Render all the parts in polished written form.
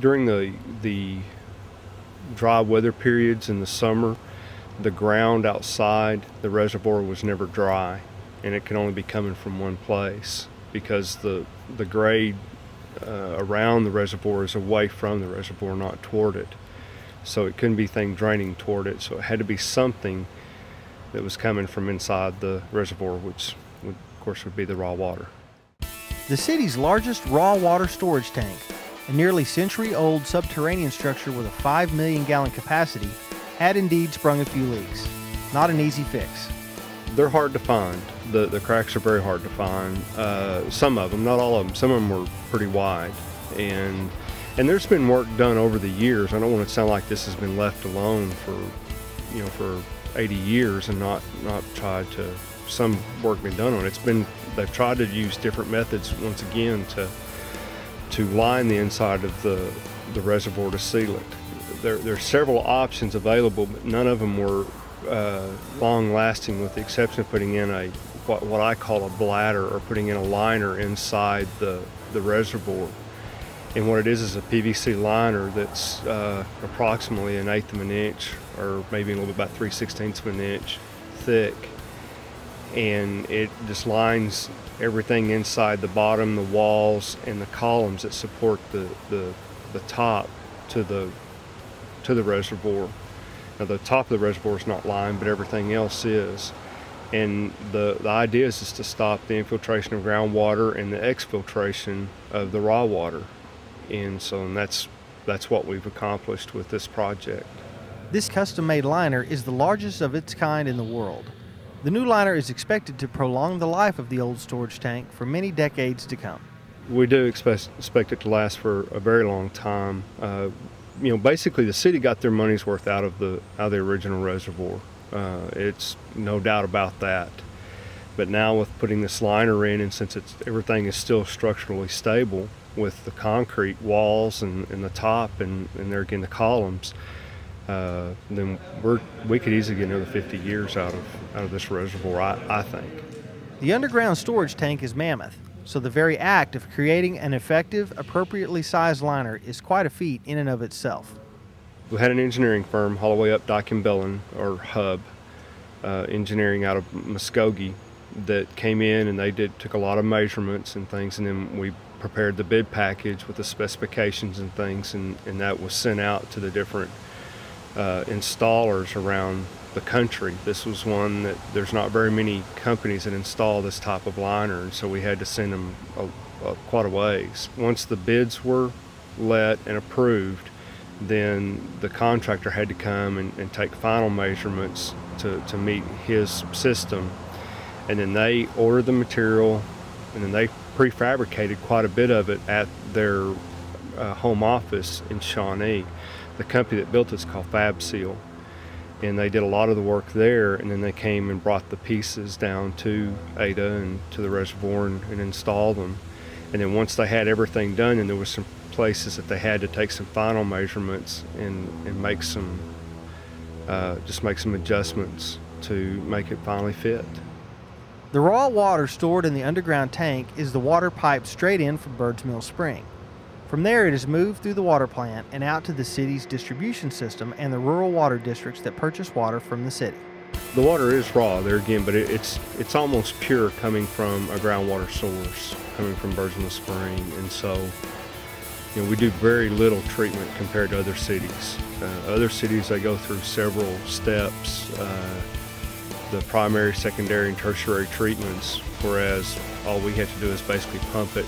During the dry weather periods in the summer, the ground outside the reservoir was never dry, and it could only be coming from one place because the grade around the reservoir is away from the reservoir, not toward it. So it couldn't be things draining toward it, so it had to be something that was coming from inside the reservoir, which of course would be the raw water. The city's largest raw water storage tank, a nearly century-old subterranean structure with a 5 million gallon capacity, had indeed sprung a few leaks. Not an easy fix. They're hard to find. The cracks are very hard to find. Some of them, not all of them. Some of them were pretty wide, and there's been work done over the years. I don't want to sound like this has been left alone for 80 years and not tried to. Some work been done on it. They've tried to use different methods once again to line the inside of the reservoir to seal it. There's several options available, but none of them were long-lasting, with the exception of putting in what I call a bladder, or putting in a liner inside the reservoir. And what it is a PVC liner that's approximately 1/8 of an inch, or maybe a little bit about 3/16 of an inch thick. And it just lines everything inside the bottom, the walls, and the columns that support the top to the reservoir. Now the top of the reservoir is not lined, but everything else is. And the idea is just to stop the infiltration of groundwater and the exfiltration of the raw water. And that's what we've accomplished with this project. This custom-made liner is the largest of its kind in the world. The new liner is expected to prolong the life of the old storage tank for many decades to come. We do expect it to last for a very long time. Basically the city got their money's worth out of the original reservoir. It's no doubt about that. But now with putting this liner in, and since everything is still structurally stable with the concrete walls and the top and there again the columns, then we could easily get another 50 years out of this reservoir, I think. The underground storage tank is mammoth, so the very act of creating an effective, appropriately sized liner is quite a feat in and of itself. We had an engineering firm, Holloway Up Dyke and Bellin, or Hub Engineering, out of Muskogee, that came in and they took a lot of measurements and things, and then we prepared the bid package with the specifications and things, and that was sent out to the different installers around the country. This was one that there's not very many companies that install this type of liner, and so we had to send them quite a ways. Once the bids were let and approved, then the contractor had to come and take final measurements to meet his system, and then they ordered the material, and then they prefabricated quite a bit of it at their home office in Shawnee. The company that built it's called Fab Seal, and they did a lot of the work there, and then they came and brought the pieces down to Ada and to the reservoir and installed them. And then once they had everything done, and there was some places that they had to take some final measurements and make some adjustments to make it finally fit. The raw water stored in the underground tank is the water piped straight in from Birds Mill Spring. From there it is moved through the water plant and out to the city's distribution system and the rural water districts that purchase water from the city. The water is raw there again, but it's almost pure, coming from a groundwater source, coming from Birds Mill Spring, and so we do very little treatment compared to other cities. Other cities, they go through several steps, the primary, secondary, and tertiary treatments, whereas all we have to do is basically pump it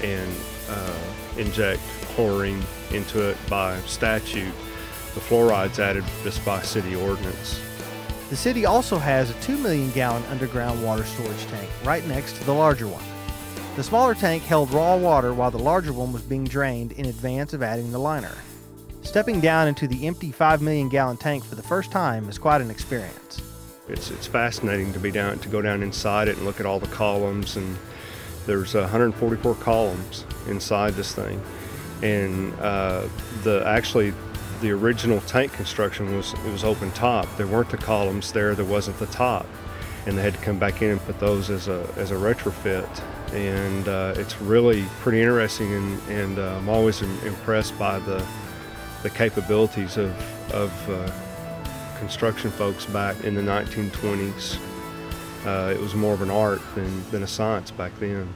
and inject chlorine into it by statute. The fluoride's added just by city ordinance. The city also has a 2 million gallon underground water storage tank right next to the larger one. The smaller tank held raw water while the larger one was being drained in advance of adding the liner. Stepping down into the empty 5 million gallon tank for the first time is quite an experience. It's fascinating to go down inside it and look at all the columns, and there's 144 columns inside this thing. And the original tank construction was open top. There weren't the columns there wasn't the top, and they had to come back in and put those as a retrofit. and it's really pretty interesting, and I'm always impressed by the capabilities of construction folks back in the 1920s. It was more of an art than a science back then.